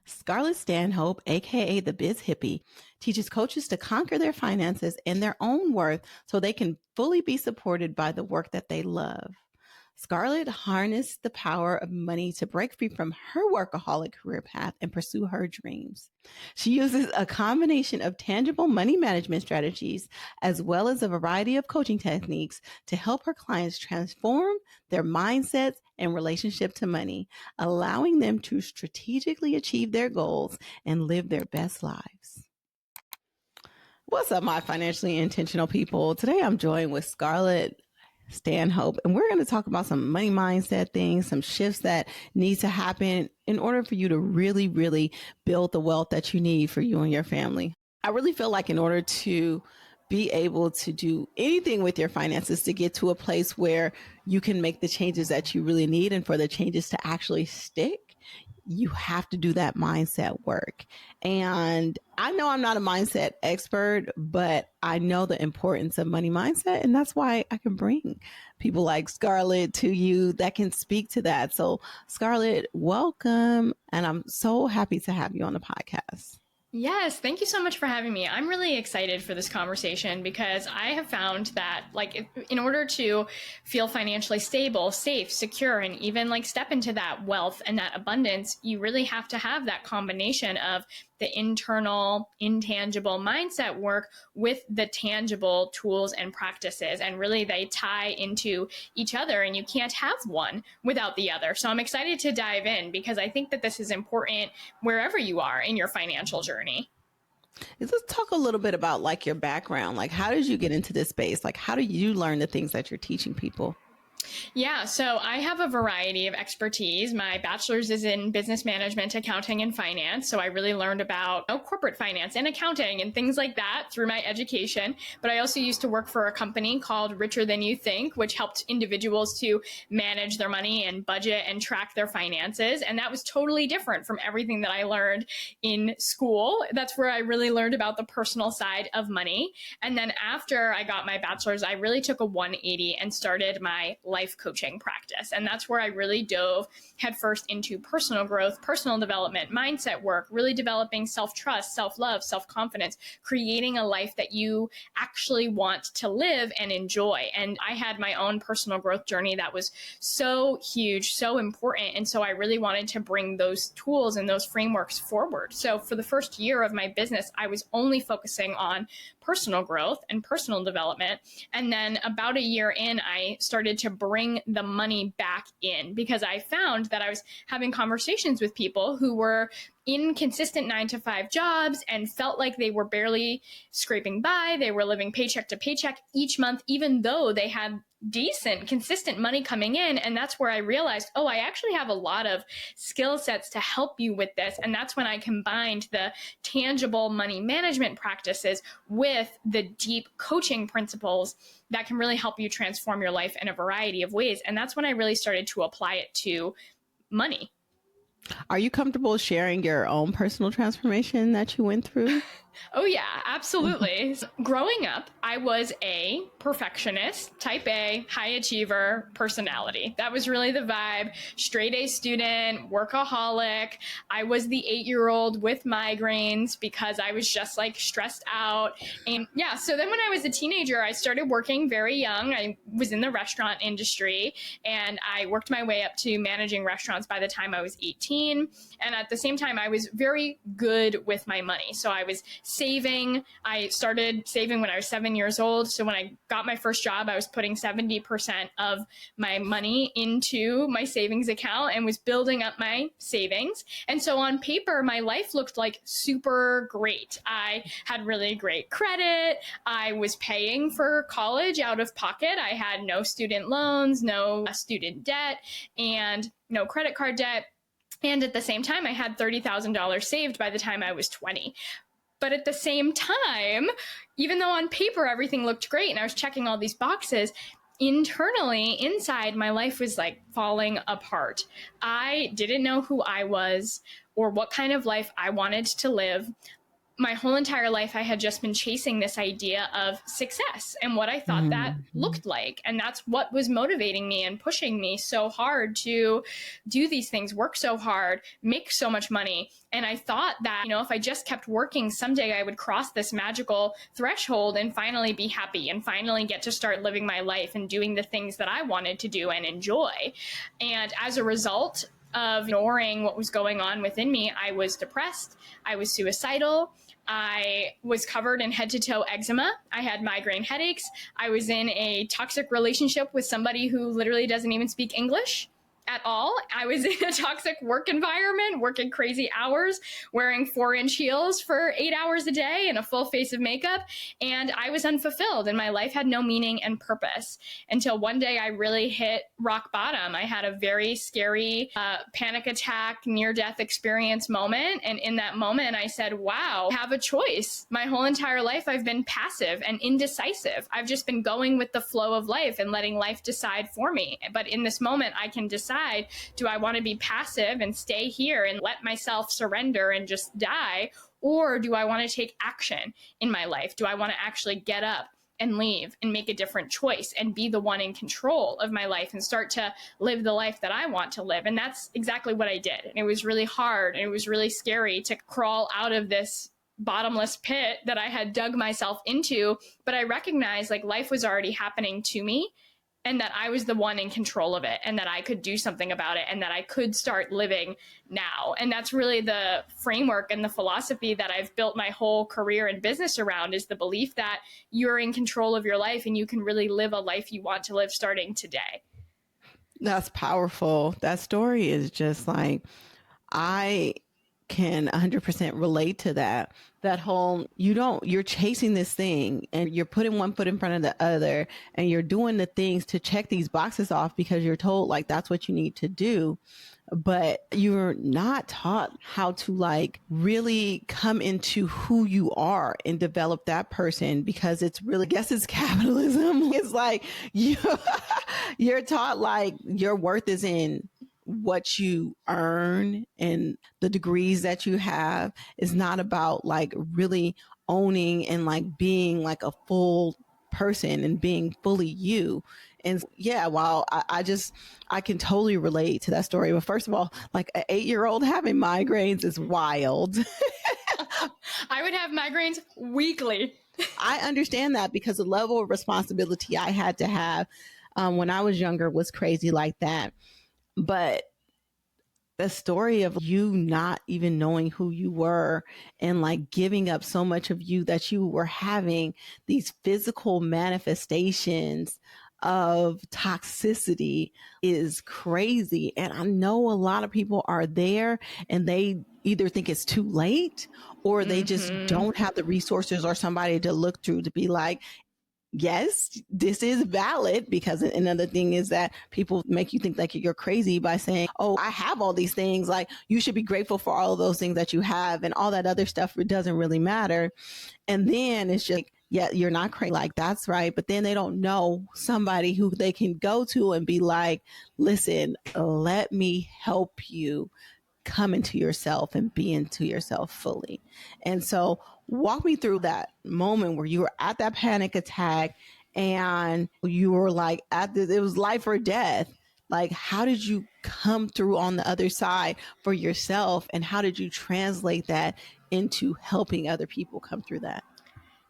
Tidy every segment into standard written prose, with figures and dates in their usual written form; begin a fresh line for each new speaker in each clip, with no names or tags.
Scarlett Stanhope, aka the Biz Hippie, teaches coaches to conquer their finances and their own worth so they can fully be supported by the work that they love. Scarlett harnessed the power of money to break free from her workaholic career path and pursue her dreams. She uses a combination of tangible money management strategies as well as a variety of coaching techniques to help her clients transform their mindsets and relationship to money, allowing them to strategically achieve their goals and live their best lives. What's up, my financially intentional people? Today I'm joined with Scarlett Stanhope, and we're going to talk about some money mindset things, some shifts that need to happen in order for you to really, really build the wealth that you need for you and your family. I really feel like in order to be able to do anything with your finances, to get to a place where you can make the changes that you really need and for the changes to actually stick, you have to do that mindset work. And I know I'm not a mindset expert, but I know the importance of money mindset. And that's why I can bring people like Scarlett to you that can speak to that. So Scarlett, welcome. And I'm so happy to have you on the podcast.
Yes, thank you so much for having me. I'm really excited for this conversation because I have found that in order to feel financially stable, safe, secure, and even step into that wealth and that abundance, you really have to have that combination of the internal, intangible mindset work with the tangible tools and practices. And really they tie into each other and you can't have one without the other. So I'm excited to dive in because I think that this is important wherever you are in your financial journey.
Let's talk a little bit about your background. How did you get into this space? How do you learn the things that you're teaching people?
Yeah, so I have a variety of expertise. My bachelor's is in business management, accounting, and finance. So I really learned about corporate finance and accounting and things like that through my education. But I also used to work for a company called Richer Than You Think, which helped individuals to manage their money and budget and track their finances. And that was totally different from everything that I learned in school. That's where I really learned about the personal side of money. And then after I got my bachelor's, I really took a 180 and started my life coaching practice. And that's where I really dove headfirst into personal growth, personal development, mindset work, really developing self-trust, self-love, self-confidence, creating a life that you actually want to live and enjoy. And I had my own personal growth journey that was so huge, so important. And so I really wanted to bring those tools and those frameworks forward. So for the first year of my business, I was only focusing on personal growth and personal development. And then about a year in, I started to bring the money back in because I found that I was having conversations with people who were in consistent 9-to-5 jobs and felt like they were barely scraping by. They were living paycheck to paycheck each month, even though they had decent, consistent money coming in. And that's where I realized, I actually have a lot of skill sets to help you with this. And that's when I combined the tangible money management practices with the deep coaching principles that can really help you transform your life in a variety of ways. And that's when I really started to apply it to money.
Are you comfortable sharing your own personal transformation that you went through?
Oh, yeah, absolutely. So, growing up, I was a perfectionist, type A, high achiever personality. That was really the vibe. Straight A student, workaholic. I was the 8-year-old with migraines because I was just stressed out. And yeah, so then when I was a teenager, I started working very young. I was in the restaurant industry and I worked my way up to managing restaurants by the time I was 18. And at the same time, I was very good with my money. So I was saving. I started saving when I was 7 years old. So when I got my first job, I was putting 70% of my money into my savings account and was building up my savings. And so on paper, my life looked super great. I had really great credit. I was paying for college out of pocket. I had no student loans, no student debt, and no credit card debt. And at the same time, I had $30,000 saved by the time I was 20. But at the same time, even though on paper everything looked great and I was checking all these boxes, internally, inside, my life was falling apart. I didn't know who I was or what kind of life I wanted to live. my whole entire life, I had just been chasing this idea of success and what I thought that looked like. And that's what was motivating me and pushing me so hard to do these things, work so hard, make so much money. And I thought that, if I just kept working, someday I would cross this magical threshold and finally be happy and finally get to start living my life and doing the things that I wanted to do and enjoy. And as a result of ignoring what was going on within me, I was depressed, I was suicidal, I was covered in head to toe eczema. I had migraine headaches. I was in a toxic relationship with somebody who literally doesn't even speak English at all. I was in a toxic work environment, working crazy hours, wearing 4-inch heels for 8 hours a day and a full face of makeup. And I was unfulfilled and my life had no meaning and purpose until one day I really hit rock bottom. I had a very scary panic attack, near-death experience moment. And in that moment, I said, wow, I have a choice. My whole entire life, I've been passive and indecisive. I've just been going with the flow of life and letting life decide for me. But in this moment, I can decide, do I want to be passive and stay here and let myself surrender and just die? Or do I want to take action in my life? Do I want to actually get up and leave and make a different choice and be the one in control of my life and start to live the life that I want to live? And that's exactly what I did. And it was really hard and it was really scary to crawl out of this bottomless pit that I had dug myself into. But I recognized life was already happening to me, and that I was the one in control of it and that I could do something about it and that I could start living now. And that's really the framework and the philosophy that I've built my whole career and business around, is the belief that you're in control of your life and you can really live a life you want to live starting today.
That's powerful. That story is just I can 100% relate to that. That whole, you're chasing this thing and you're putting one foot in front of the other and you're doing the things to check these boxes off because you're told that's what you need to do. But you're not taught how to really come into who you are and develop that person, because it's really, I guess it's capitalism. It's you're taught your worth is in what you earn and the degrees that you have. Is not about really owning and being a full person and being fully you. And yeah, while I can totally relate to that story. But first of all, an 8-year-old having migraines is wild.
I would have migraines weekly.
I understand that, because the level of responsibility I had to have when I was younger was crazy like that. But the story of you not even knowing who you were and giving up so much of you, that you were having these physical manifestations of toxicity, is crazy. And I know a lot of people are there and they either think it's too late or they just don't have the resources or somebody to look through to be yes, this is valid. Because another thing is that people make you think you're crazy by saying, oh, I have all these things. You should be grateful for all of those things that you have, and all that other stuff, it doesn't really matter. And then it's just yeah, you're not crazy. That's right. But then they don't know somebody who they can go to and be listen, let me help you come into yourself and be into yourself fully. And so walk me through that moment where you were at that panic attack and you were it was life or death. How did you come through on the other side for yourself? And how did you translate that into helping other people come through that?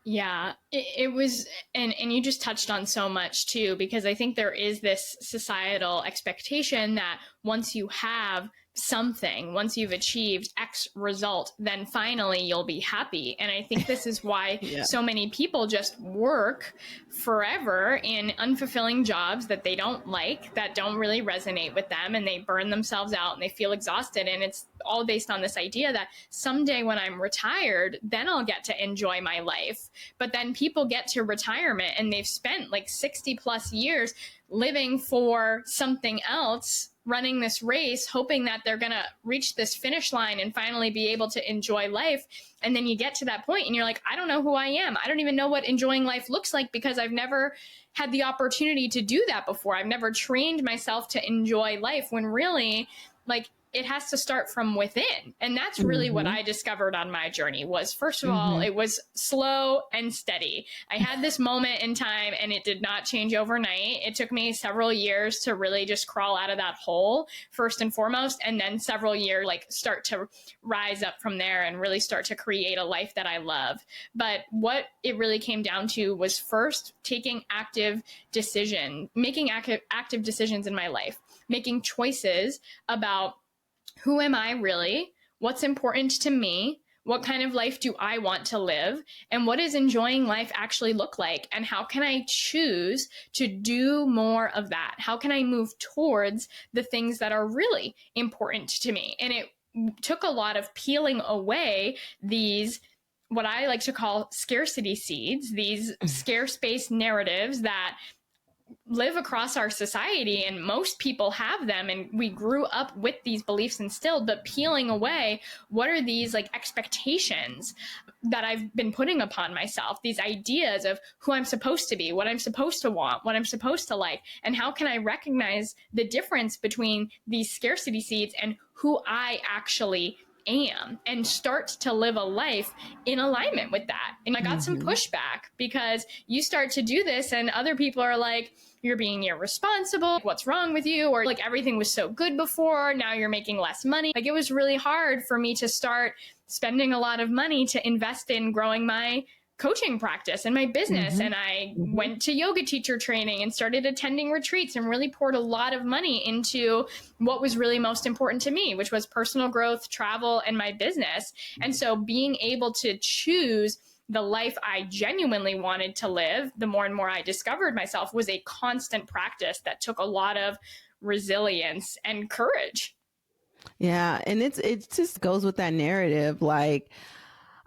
Yeah, it was, and you just touched on so much too, because I think there is this societal expectation that once you have something, once you've achieved X result, then finally you'll be happy. And I think this is why so many people just work forever in unfulfilling jobs that they don't like, that don't really resonate with them, and they burn themselves out and they feel exhausted. And it's all based on this idea that someday when I'm retired, then I'll get to enjoy my life. But then people get to retirement and they've spent 60 plus years living for something else, running this race, hoping that they're going to reach this finish line and finally be able to enjoy life. And then you get to that point and you're I don't know who I am. I don't even know what enjoying life looks like, because I've never had the opportunity to do that before. I've never trained myself to enjoy life, when really it has to start from within. And that's really what I discovered on my journey was, first of all, it was slow and steady. I had this moment in time and it did not change overnight. It took me several years to really just crawl out of that hole, first and foremost, and then several years, like, start to rise up from there and really start to create a life that I love. But what it really came down to was first making active decisions in my life, making choices about who am I really, what's important to me, what kind of life do I want to live, and what does enjoying life actually look like, and how can I choose to do more of that? How can I move towards the things that are really important to me? And it took a lot of peeling away these, what I like to call scarcity seeds, these scarce-based narratives that live across our society, and most people have them, and we grew up with these beliefs instilled, but peeling away, what are these like expectations that I've been putting upon myself, these ideas of who I'm supposed to be, what I'm supposed to want, what I'm supposed to like, and how can I recognize the difference between these scarcity seeds and who I actually am, and start to live a life in alignment with that. And I got some pushback because you start to do this and other people are like, you're being irresponsible. What's wrong with you? Or like, everything was so good before, now you're making less money. Like, it was really hard for me to start spending a lot of money to invest in growing my coaching practice and my business. And I went to yoga teacher training and started attending retreats and really poured a lot of money into what was really most important to me, which was personal growth, travel, and my business. And so being able to choose the life I genuinely wanted to live, the more and more I discovered myself, was a constant practice that took a lot of resilience and courage.
Yeah. And it just goes with that narrative. Like,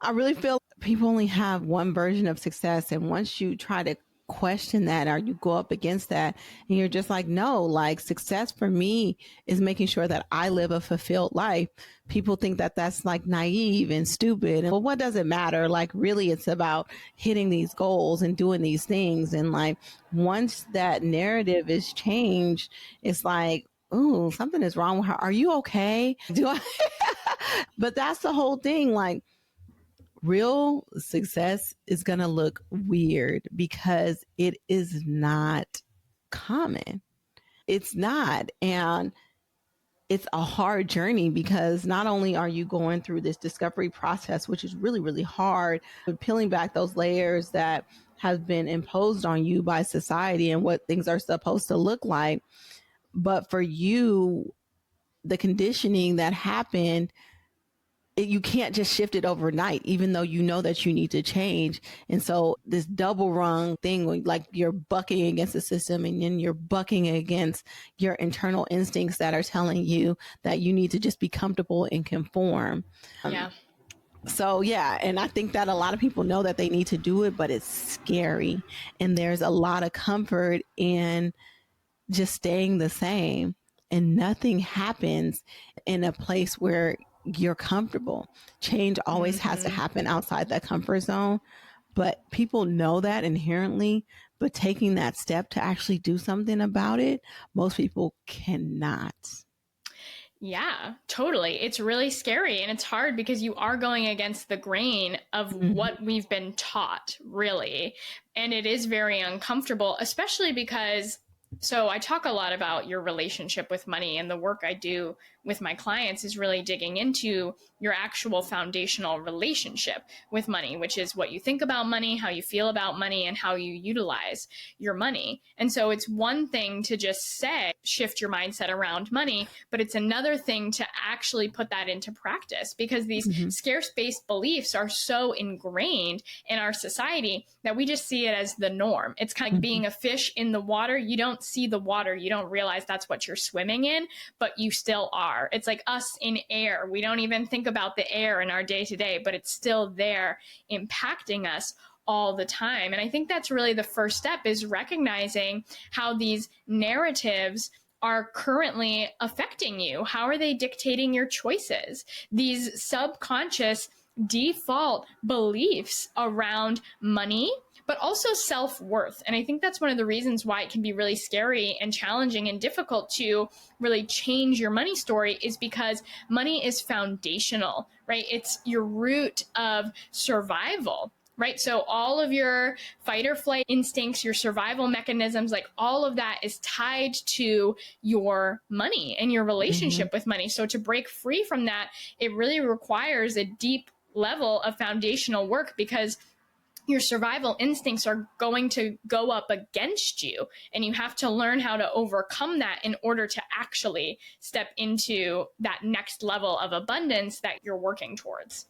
I really feel people only have one version of success. And once you try to question that, or you go up against that, and you're just like, no, like, success for me is making sure that I live a fulfilled life. People think that that's like naive and stupid. And well, what does it matter? Like, really, it's about hitting these goals and doing these things. And like, once that narrative is changed, it's like, ooh, something is wrong with her. Are you okay? Do I? But that's the whole thing. Like, real success is going to look weird because it is not common. It's not. And it's a hard journey because not only are you going through this discovery process, which is really, really hard, but peeling back those layers that have been imposed on you by society and what things are supposed to look like. But for you, the conditioning that happened, you can't just shift it overnight, even though you know that you need to change. And so this double rung thing, like, you're bucking against the system, and then you're bucking against your internal instincts that are telling you that you need to just be comfortable and conform.
Yeah.
So, yeah. And I think that a lot of people know that they need to do it, but it's scary. And there's a lot of comfort in just staying the same, and nothing happens in a place where you're comfortable. Change always has to happen outside that comfort zone, but people know that inherently, but taking that step to actually do something about it, most people cannot.
Yeah, totally. It's really scary, and it's hard because you are going against the grain of what we've been taught, really. And it is very uncomfortable, especially because, so I talk a lot about your relationship with money, and the work I do with my clients is really digging into your actual foundational relationship with money, which is what you think about money, how you feel about money, and how you utilize your money. And so it's one thing to just say, shift your mindset around money, but it's another thing to actually put that into practice, because these scarce-based beliefs are so ingrained in our society that we just see it as the norm. It's kind of like being a fish in the water. You don't see the water. You don't realize that's what you're swimming in, but you still are. It's like us in air. We don't even think about the air in our day-to-day, but it's still there impacting us all the time. And I think that's really the first step, is recognizing how these narratives are currently affecting you. How are they dictating your choices? These subconscious default beliefs around money, but also self-worth. And I think that's one of the reasons why it can be really scary and challenging and difficult to really change your money story, is because money is foundational, right? It's your root of survival, right? So all of your fight or flight instincts, your survival mechanisms, like all of that is tied to your money and your relationship with money. So to break free from that, it really requires a deep level of foundational work, because your survival instincts are going to go up against you, and you have to learn how to overcome that in order to actually step into that next level of abundance that you're working towards.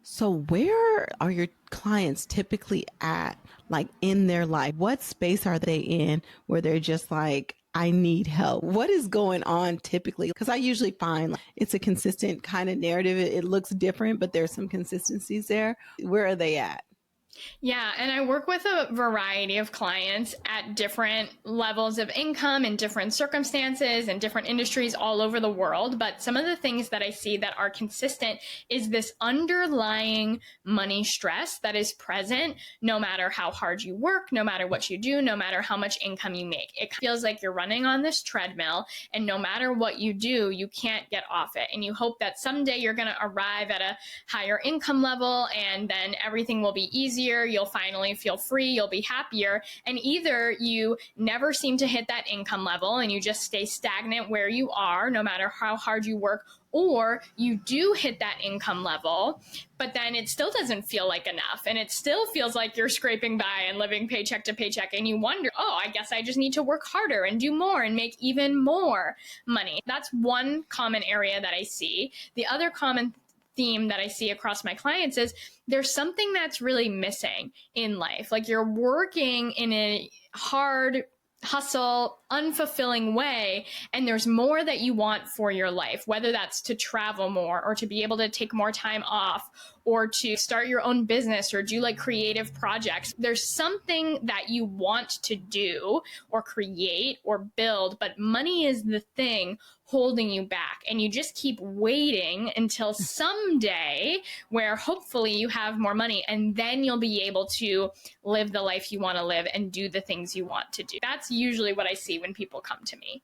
So where are your clients typically at, like in their life? What space are they in where they're just like, I need help? What is going on typically? Because I usually find like, it's a consistent kind of narrative. It looks different, but there's some consistencies there. Where are they at?
Yeah, and I work with a variety of clients at different levels of income and different circumstances and different industries all over the world. But some of the things that I see that are consistent is this underlying money stress that is present no matter how hard you work, no matter what you do, no matter how much income you make. It feels like you're running on this treadmill, and no matter what you do, you can't get off it. And you hope that someday you're going to arrive at a higher income level, and then everything will be easier. You'll finally feel free, you'll be happier. And either you never seem to hit that income level and you just stay stagnant where you are, no matter how hard you work, or you do hit that income level, but then it still doesn't feel like enough. And it still feels like you're scraping by and living paycheck to paycheck. And you wonder, oh, I guess I just need to work harder and do more and make even more money. That's one common area that I see. The other common theme that I see across my clients is there's something that's really missing in life. Like you're working in a hard hustle, unfulfilling way, and there's more that you want for your life, whether that's to travel more or to be able to take more time off or to start your own business or do like creative projects. There's something that you want to do or create or build, but money is the thing holding you back. And you just keep waiting until someday where hopefully you have more money, and then you'll be able to live the life you want to live and do the things you want to do. That's usually what I see when people come to me.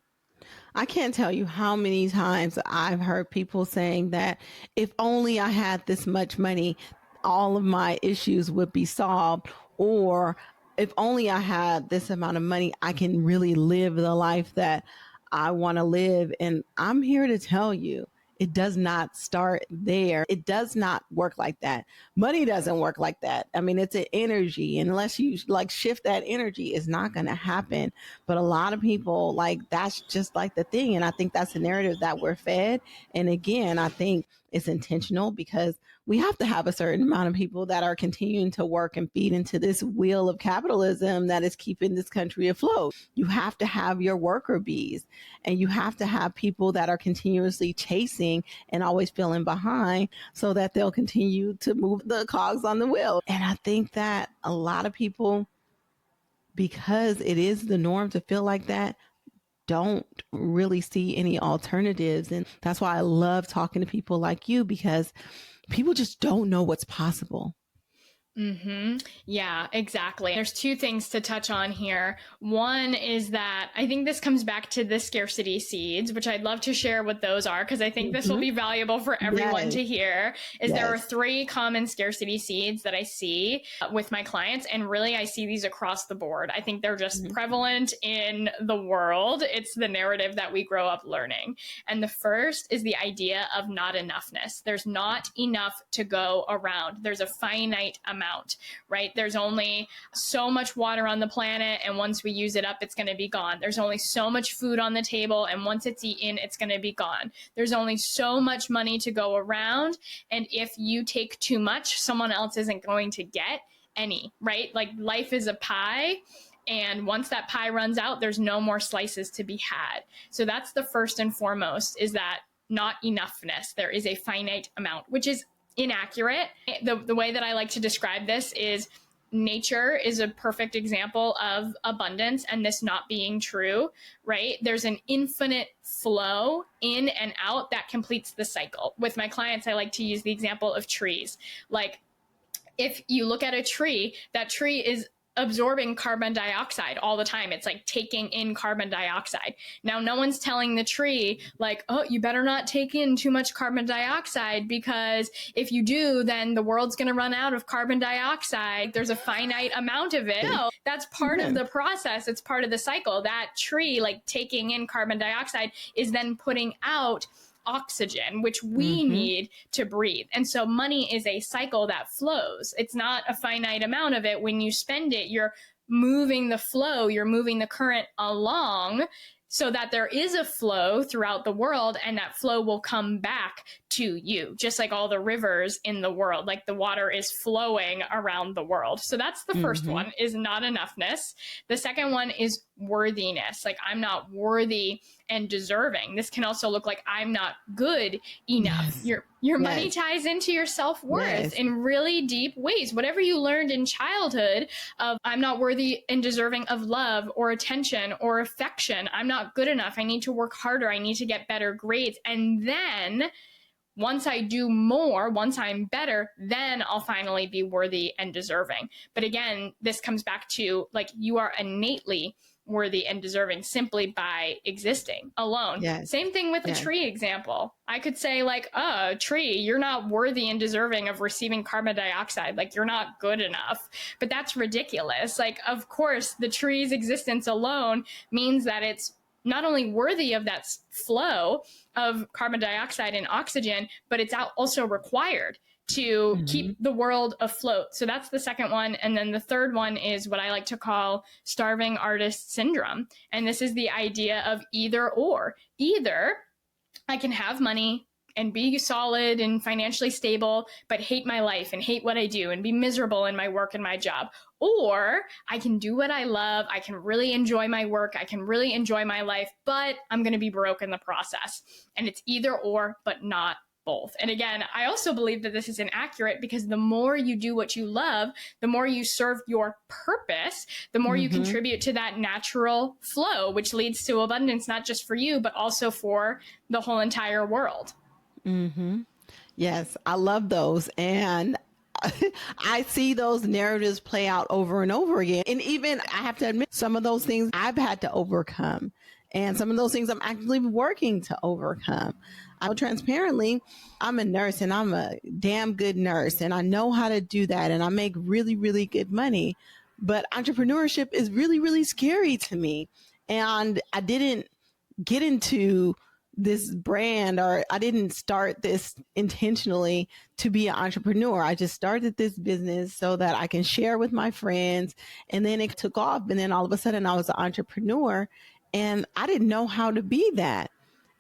I can't tell you how many times I've heard people saying that if only I had this much money, all of my issues would be solved. Or if only I had this amount of money, I can really live the life that I want to live. And I'm here to tell you, it does not start there. It does not work like that. Money doesn't work like that. I mean, it's an energy. And unless you like shift that energy, it's not going to happen. But a lot of people, like, that's just like the thing. And I think that's the narrative that we're fed. And again, I think it's intentional because we have to have a certain amount of people that are continuing to work and feed into this wheel of capitalism that is keeping this country afloat. You have to have your worker bees, and you have to have people that are continuously chasing and always feeling behind so that they'll continue to move the cogs on the wheel. And I think that a lot of people, because it is the norm to feel like that, don't really see any alternatives. And that's why I love talking to people like you, because people just don't know what's possible.
Yeah, exactly. There's two things to touch on here. One is that I think this comes back to the scarcity seeds, which I'd love to share what those are, because I think this will be valuable for everyone to hear. There are three common scarcity seeds that I see with my clients. And really, I see these across the board. I think they're just prevalent in the world. It's the narrative that we grow up learning. And the first is the idea of not enoughness. There's not enough to go around. There's a finite amount. Right? There's only so much water on the planet, and once we use it up, it's going to be gone. There's only so much food on the table, and once it's eaten, it's going to be gone. There's only so much money to go around, and if you take too much, someone else isn't going to get any, right? Like life is a pie, and once that pie runs out, there's no more slices to be had. So that's the first and foremost, is that not enoughness. There is a finite amount, which is inaccurate. The way that I like to describe this is nature is a perfect example of abundance and this not being true, right? There's an infinite flow in and out that completes the cycle. With my clients, I like to use the example of trees. Like, if you look at a tree, that tree is absorbing carbon dioxide all the time. It's like taking in carbon dioxide. Now, no one's telling the tree like, oh, you better not take in too much carbon dioxide, because if you do, then the world's going to run out of carbon dioxide. There's a finite amount of it. No, that's part of the process. It's part of the cycle. That tree, like taking in carbon dioxide, is then putting out oxygen, which we need to breathe. And so money is a cycle that flows. It's not a finite amount of it. When you spend it, you're moving the flow, you're moving the current along so that there is a flow throughout the world, and that flow will come back to you, just like all the rivers in the world, like the water is flowing around the world. So that's the first one, is not enoughness. The second one is worthiness. Like, I'm not worthy and deserving. This can also look like I'm not good enough. Your money ties into your self-worth in really deep ways. Whatever you learned in childhood of I'm not worthy and deserving of love or attention or affection, I'm not good enough, I need to work harder, I need to get better grades. And then once I do more, once I'm better, then I'll finally be worthy and deserving. But again, this comes back to like, you are innately worthy and deserving simply by existing alone. Same thing with the tree example. I could say like, oh, tree, you're not worthy and deserving of receiving carbon dioxide. Like, you're not good enough. But that's ridiculous. Like, of course, the tree's existence alone means that it's not only worthy of that flow of carbon dioxide and oxygen, but it's also required to keep the world afloat. So that's the second one. And then the third one is what I like to call starving artist syndrome. And this is the idea of either or. Either I can have money and be solid and financially stable, but hate my life and hate what I do and be miserable in my work and my job. Or I can do what I love. I can really enjoy my work. I can really enjoy my life, but I'm going to be broke in the process. And it's either or, but not both. And again, I also believe that this is inaccurate, because the more you do what you love, the more you serve your purpose, the more you contribute to that natural flow, which leads to abundance, not just for you, but also for the whole entire world.
Yes, I love those. And I see those narratives play out over and over again. And even I have to admit, some of those things I've had to overcome, and some of those things I'm actively working to overcome. I'll transparently, I'm a nurse, and I'm a damn good nurse, and I know how to do that, and I make really, really good money. But entrepreneurship is really, really scary to me. And I didn't get into this brand, or I didn't start this intentionally to be an entrepreneur. I just started this business so that I can share with my friends. And then it took off. And then all of a sudden I was an entrepreneur, and I didn't know how to be that.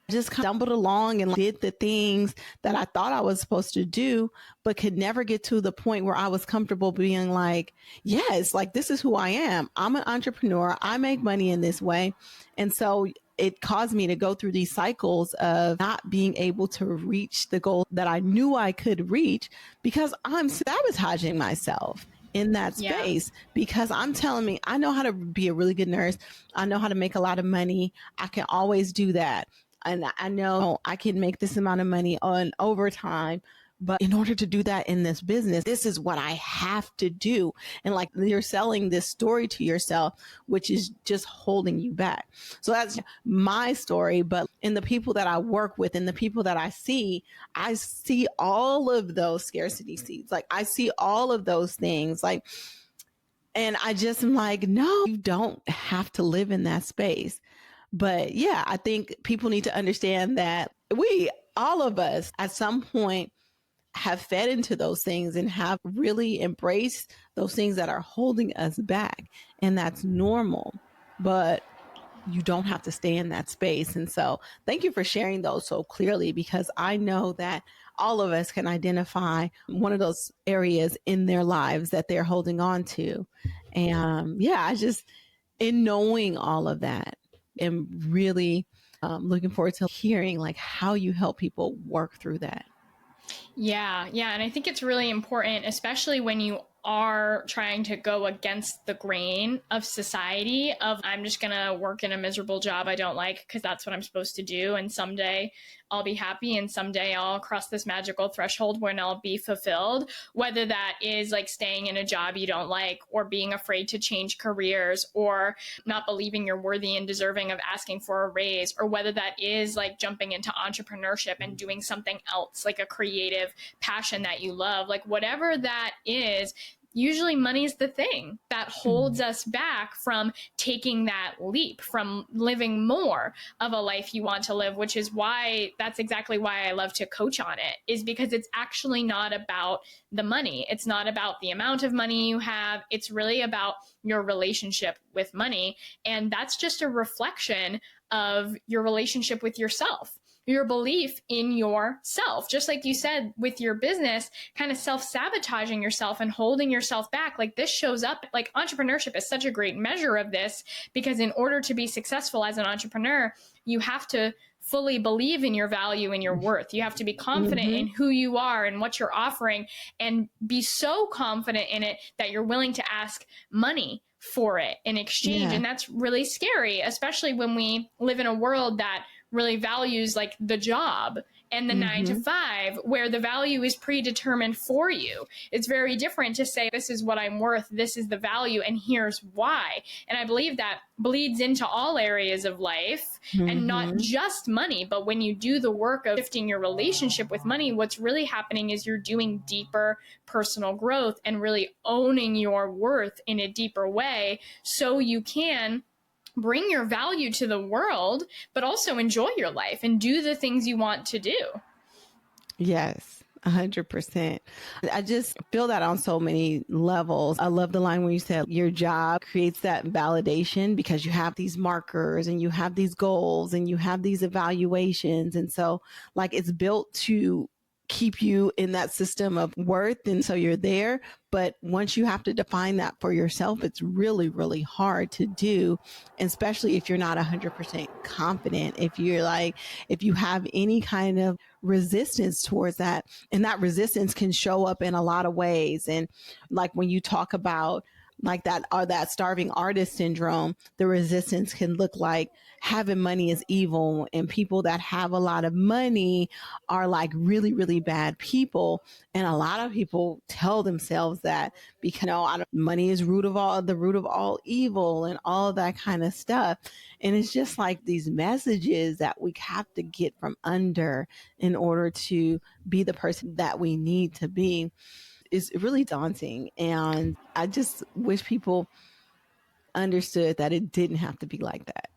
I just stumbled along and did the things that I thought I was supposed to do, but could never get to the point where I was comfortable being like, yes, like this is who I am. I'm an entrepreneur. I make money in this way. And so it caused me to go through these cycles of not being able to reach the goal that I knew I could reach, because I'm sabotaging myself in that space, because I'm telling me I know how to be a really good nurse. I know how to make a lot of money. I can always do that. And I know I can make this amount of money on overtime. But in order to do that in this business, this is what I have to do. And like, you're selling this story to yourself, which is just holding you back. So that's my story. But in the people that I work with and the people that I see all of those scarcity seeds. Like, I see all of those things. Like, and I just am like, no, you don't have to live in that space. But yeah, I think people need to understand that all of us at some point have fed into those things and have really embraced those things that are holding us back. And that's normal, but you don't have to stay in that space. And so thank you for sharing those so clearly, because I know that all of us can identify one of those areas in their lives that they're holding on to. And I just, in knowing all of that, am really looking forward to hearing like how you help people work through that.
Yeah. And I think it's really important, especially when you are trying to go against the grain of society of I'm just going to work in a miserable job I don't like because that's what I'm supposed to do. And someday I'll be happy and someday I'll cross this magical threshold when I'll be fulfilled, whether that is like staying in a job you don't like or being afraid to change careers or not believing you're worthy and deserving of asking for a raise, or whether that is like jumping into entrepreneurship and doing something else, like a creative passion that you love, like whatever that is. Usually money's the thing that holds us back from taking that leap, from living more of a life you want to live, which is why that's exactly why I love to coach on it, is because it's actually not about the money. It's not about the amount of money you have. It's really about your relationship with money. And that's just a reflection of your relationship with yourself, your belief in yourself. Just like you said with your business, kind of self-sabotaging yourself and holding yourself back. Like this shows up, like entrepreneurship is such a great measure of this, because in order to be successful as an entrepreneur, you have to fully believe in your value and your worth. You have to be confident in who you are and what you're offering, and be so confident in it that you're willing to ask money for it in exchange. And that's really scary, especially when we live in a world that really values like the job and the 9 to 5, where the value is predetermined for you. It's very different to say, this is what I'm worth, this is the value, and here's why. And I believe that bleeds into all areas of life, and not just money. But when you do the work of shifting your relationship with money, what's really happening is you're doing deeper personal growth and really owning your worth in a deeper way, so you can bring your value to the world, but also enjoy your life and do the things you want to do.
Yes. 100%. I just feel that on so many levels. I love the line where you said your job creates that validation because you have these markers and you have these goals and you have these evaluations. And so like it's built to keep you in that system of worth. And so you're there. But once you have to define that for yourself, it's really, really hard to do, especially if you're not 100% confident. If you have any kind of resistance towards that, and that resistance can show up in a lot of ways. And like when you talk about like that, or that starving artist syndrome, the resistance can look like having money is evil, and people that have a lot of money are like really, really bad people. And a lot of people tell themselves that because money is the root of all evil and all of that kind of stuff. And it's just like these messages that we have to get from under in order to be the person that we need to be. Is really daunting. And I just wish people understood that it didn't have to be like that.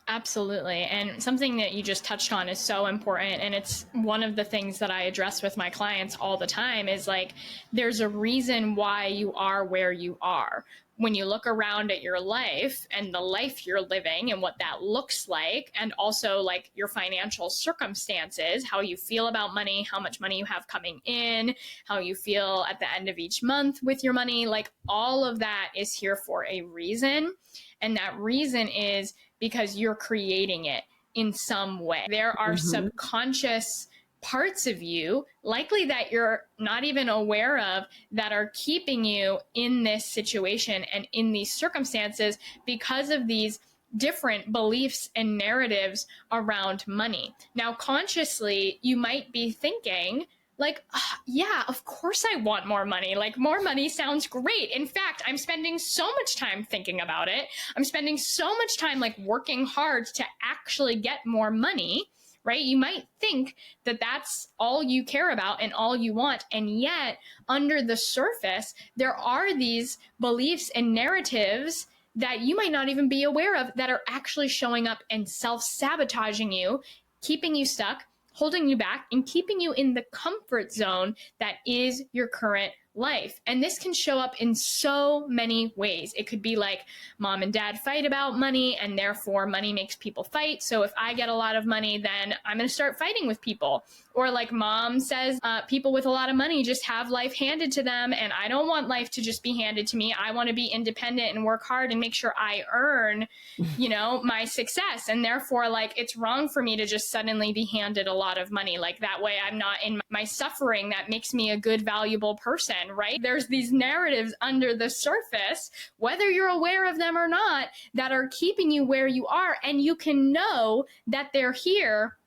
Absolutely. And something that you just touched on is so important. And it's one of the things that I address with my clients all the time is like, there's a reason why you are where you are. When you look around at your life and the life you're living and what that looks like, and also like your financial circumstances, how you feel about money, how much money you have coming in, how you feel at the end of each month with your money, like all of that is here for a reason. And that reason is because you're creating it in some way. There are subconscious parts of you, likely that you're not even aware of, that are keeping you in this situation and in these circumstances because of these different beliefs and narratives around money. Now, consciously, you might be thinking, like, yeah, of course I want more money. Like, more money sounds great. In fact, I'm spending so much time thinking about it. I'm spending so much time like working hard to actually get more money, right? You might think that that's all you care about and all you want. And yet, under the surface, there are these beliefs and narratives that you might not even be aware of that are actually showing up and self-sabotaging you, keeping you stuck, holding you back, and keeping you in the comfort zone that is your current life. And this can show up in so many ways. It could be like mom and dad fight about money, and therefore money makes people fight. So if I get a lot of money, then I'm going to start fighting with people. Or like mom says, people with a lot of money just have life handed to them, and I don't want life to just be handed to me. I want to be independent and work hard and make sure I earn, my success. And therefore, like, it's wrong for me to just suddenly be handed a lot of money. Like, that way I'm not in my suffering. That makes me a good, valuable person. in, right? There's these narratives under the surface, whether you're aware of them or not, that are keeping you where you are. And you can know that they're here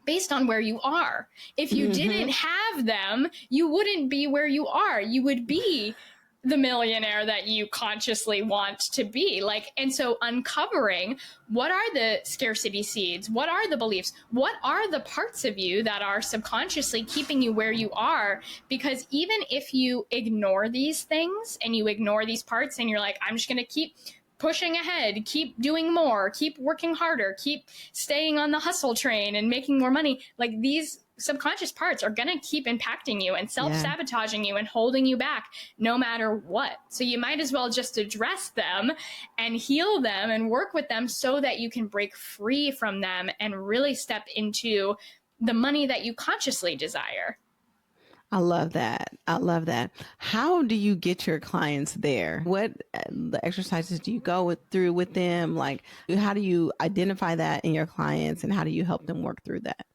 based on where you are. If you didn't have them, you wouldn't be where you are. You would be the millionaire that you consciously want to be. And so uncovering what are the scarcity seeds? What are the beliefs? What are the parts of you that are subconsciously keeping you where you are? Because even if you ignore these things and you ignore these parts and you're like, I'm just going to keep pushing ahead, keep doing more, keep working harder, keep staying on the hustle train and making more money, these subconscious parts are going to keep impacting you and self-sabotaging you and holding you back no matter what. So you might as well just address them and heal them and work with them so that you can break free from them and really step into the money that you consciously desire.
I love that. I love that. How do you get your clients there? What the exercises do you go through with them? How do you identify that in your clients and how do you help them work through that?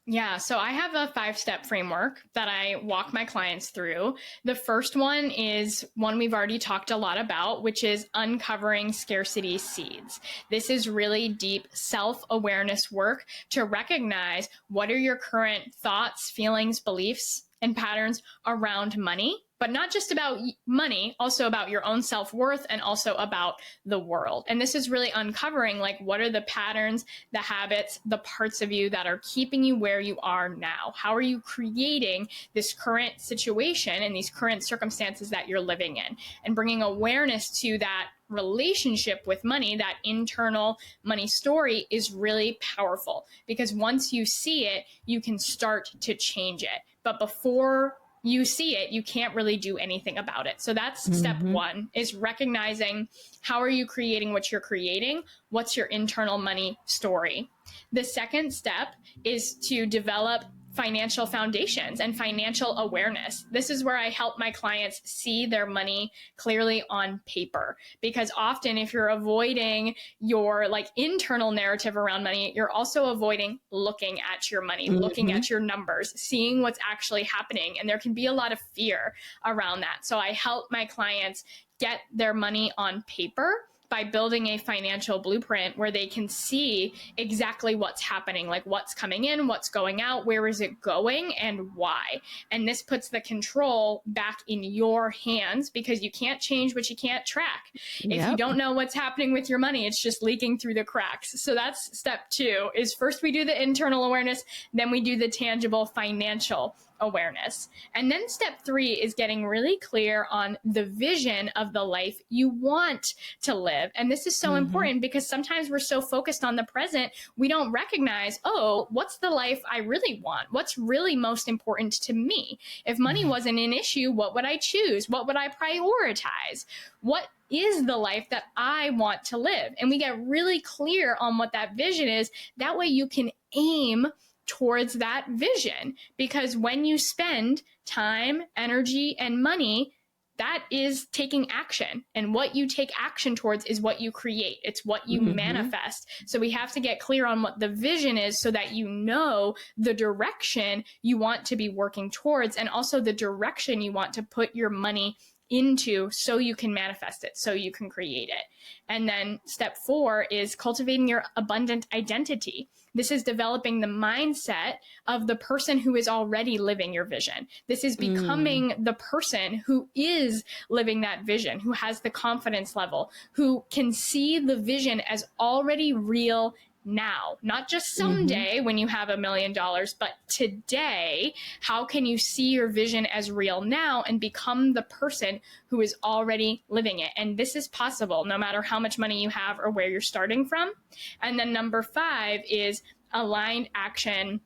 Yeah, so I have a 5-step framework that I walk my clients through. The first one is one we've already talked a lot about, which is uncovering scarcity seeds. This is really deep self-awareness work to recognize what are your current thoughts, feelings, beliefs, and patterns around money, but not just about money, also about your own self-worth and also about the world. And this is really uncovering what are the patterns, the habits, the parts of you that are keeping you where you are now? How are you creating this current situation and these current circumstances that you're living in? And bringing awareness to that relationship with money, that internal money story, is really powerful because once you see it, you can start to change it. But before you see it, you can't really do anything about it. So that's step one, is recognizing how are you creating what you're creating? What's your internal money story? The second step is to develop financial foundations and financial awareness. This is where I help my clients see their money clearly on paper, because often if you're avoiding your internal narrative around money, you're also avoiding looking at your money, looking at your numbers, seeing what's actually happening. And there can be a lot of fear around that. So I help my clients get their money on paper by building a financial blueprint where they can see exactly what's happening, what's coming in, what's going out, where is it going, and why. And this puts the control back in your hands because you can't change what you can't track. If you don't know what's happening with your money, it's just leaking through the cracks. So that's step two, is first we do the internal awareness, then we do the tangible financial awareness. And then step three is getting really clear on the vision of the life you want to live. And this is so important because sometimes we're so focused on the present, we don't recognize, what's the life I really want? What's really most important to me? If money wasn't an issue, what would I choose? What would I prioritize? What is the life that I want to live? And we get really clear on what that vision is. That way you can aim towards that vision, because when you spend time, energy, and money, that is taking action. And what you take action towards is what you create. It's what you manifest. So we have to get clear on what the vision is so that you know the direction you want to be working towards, and also the direction you want to put your money into so you can manifest it, so you can create it. And then step four is cultivating your abundant identity. This is developing the mindset of the person who is already living your vision. This is becoming the person who is living that vision, who has the confidence level, who can see the vision as already real now, not just someday when you have $1 million, but today. How can you see your vision as real now and become the person who is already living it? And this is possible no matter how much money you have or where you're starting from. And then number 5 is aligned action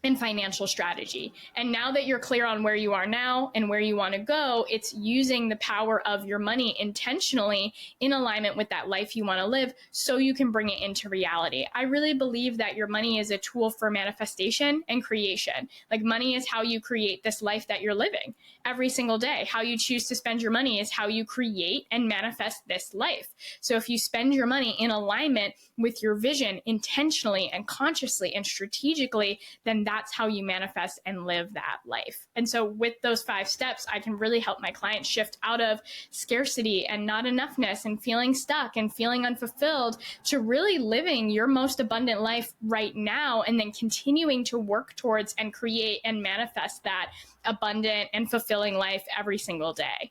and financial strategy. And now that you're clear on where you are now and where you want to go, it's using the power of your money intentionally in alignment with that life you want to live so you can bring it into reality. I really believe that your money is a tool for manifestation and creation. Money is how you create this life that you're living every single day. How you choose to spend your money is how you create and manifest this life. So if you spend your money in alignment with your vision intentionally and consciously and strategically, then that's how you manifest and live that life. And so with those 5 steps, I can really help my clients shift out of scarcity and not enoughness and feeling stuck and feeling unfulfilled to really living your most abundant life right now, and then continuing to work towards and create and manifest that abundant and fulfilling life every single day.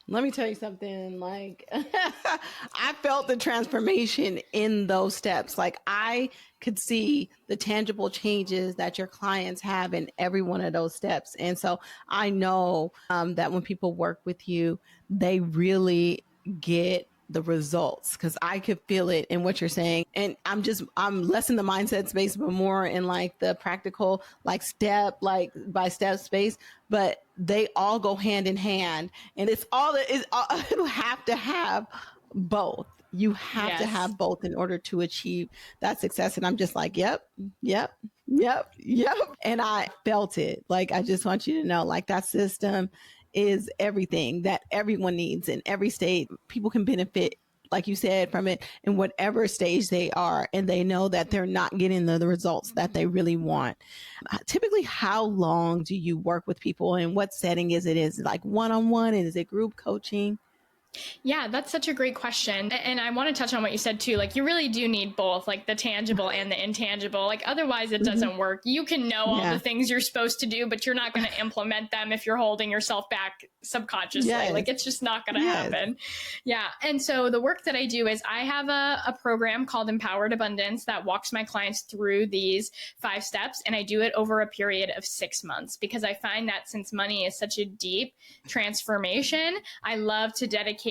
Let me tell you something, like I felt the transformation in those steps. Like I could see the tangible changes that your clients have in every one of those steps. And so I know that when people work with you, they really get the results, because I could feel it in what you're saying. And I'm less in the mindset space, but more in like the practical, like step, like by step space, but they all go hand in hand. And it's all that is, it'll have to have both. You have to have both in order to achieve that success. And I'm just like, yep. And I felt it. Like, I just want you to know, like, that system is everything that everyone needs in every state. People can benefit, like you said, from it in whatever stage they are, and they know that they're not getting the results that they really want. Typically, how long do you work with people, and what setting is it? Is it like one-on-one, and is it group coaching?
Yeah, that's such a great question. And I want to touch on what you said too. Like, you really do need both, like the tangible and the intangible. Like, otherwise it doesn't work. You can know all the things you're supposed to do, but you're not going to implement them if you're holding yourself back subconsciously. Like, it's just not going to happen. Yeah. And so the work that I do is I have a program called Empowered Abundance that walks my clients through these 5 steps. And I do it over a period of 6 months, because I find that since money is such a deep transformation, I love to dedicate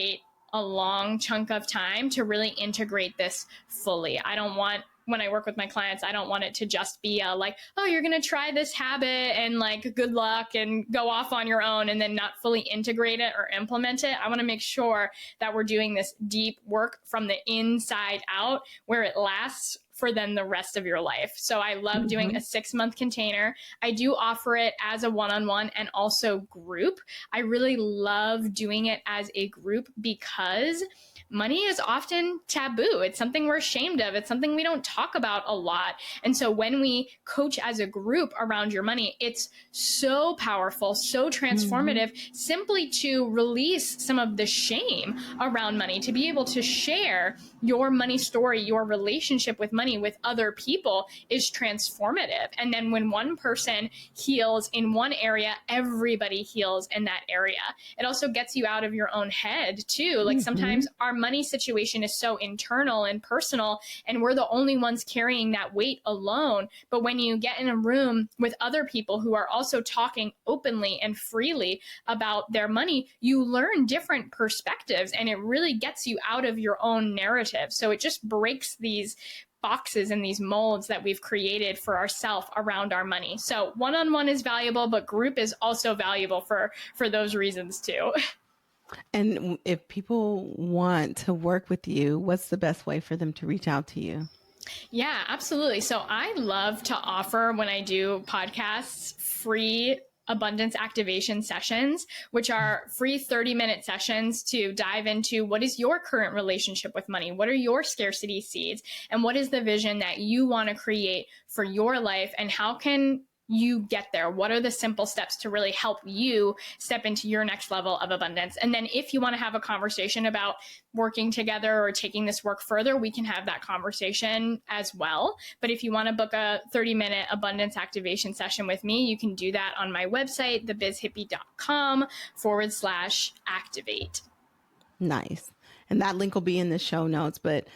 a long chunk of time to really integrate this fully. I don't want, when I work with my clients, I don't want it to just be like, oh, you're going to try this habit and like, good luck and go off on your own, and then not fully integrate it or implement it. I want to make sure that we're doing this deep work from the inside out, where it lasts for then the rest of your life. So I love doing a 6-month container. I do offer it as a one-on-one and also group. I really love doing it as a group because money is often taboo. It's something we're ashamed of. It's something we don't talk about a lot. And so when we coach as a group around your money, it's so powerful, so transformative, simply to release some of the shame around money, to be able to share your money story, your relationship with money with other people is transformative. And then when one person heals in one area, everybody heals in that area. It also gets you out of your own head too. Like sometimes our money situation is so internal and personal, and we're the only ones carrying that weight alone. But when you get in a room with other people who are also talking openly and freely about their money, you learn different perspectives, and it really gets you out of your own narrative. So it just breaks these boxes and these molds that we've created for ourselves around our money. So one-on-one is valuable, but group is also valuable for those reasons too.
And if people want to work with you, what's the best way for them to reach out to you?
Yeah, absolutely. So I love to offer, when I do podcasts, free abundance activation sessions, which are free 30-minute sessions to dive into what is your current relationship with money? What are your scarcity seeds? And what is the vision that you want to create for your life? And how can you get there? What are the simple steps to really help you step into your next level of abundance? And then if you want to have a conversation about working together or taking this work further, we can have that conversation as well. But if you want to book a 30-minute abundance activation session with me, you can do that on my website, thebizhippie.com/activate.
Nice. And that link will be in the show notes. But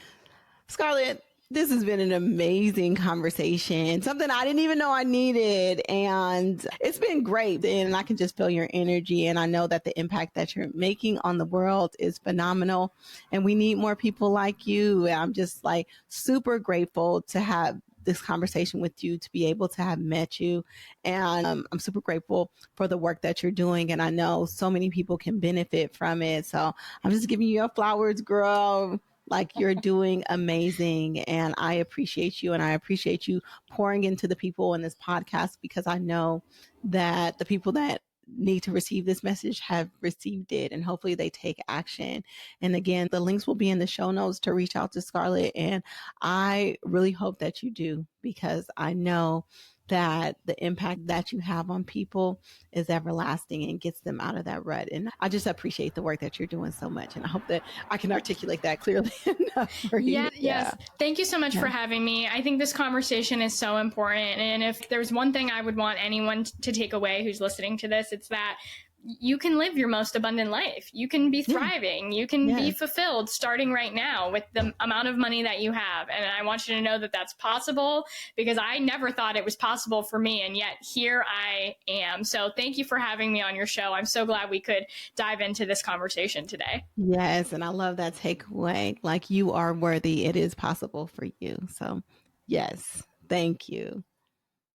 Scarlett, this has been an amazing conversation, something I didn't even know I needed. And it's been great. And I can just feel your energy. And I know that the impact that you're making on the world is phenomenal. And we need more people like you. And I'm just like super grateful to have this conversation with you, to be able to have met you. And I'm super grateful for the work that you're doing. And I know so many people can benefit from it. So I'm just giving you your flowers, girl. Like, you're doing amazing, and I appreciate you, and I appreciate you pouring into the people in this podcast, because I know that the people that need to receive this message have received it, and hopefully they take action. And again, the links will be in the show notes to reach out to Scarlett, and I really hope that you do, because I know that the impact that you have on people is everlasting and gets them out of that rut. And I just appreciate the work that you're doing so much. And I hope that I can articulate that clearly enough for you.
Yes. Thank you so much for having me. I think this conversation is so important. And if there's one thing I would want anyone to take away who's listening to this, it's that you can live your most abundant life. You can be thriving. You can be fulfilled starting right now with the amount of money that you have. And I want you to know that that's possible, because I never thought it was possible for me. And yet here I am. So thank you for having me on your show. I'm so glad we could dive into this conversation today.
Yes. And I love that takeaway. Like, you are worthy. It is possible for you. So yes, thank you.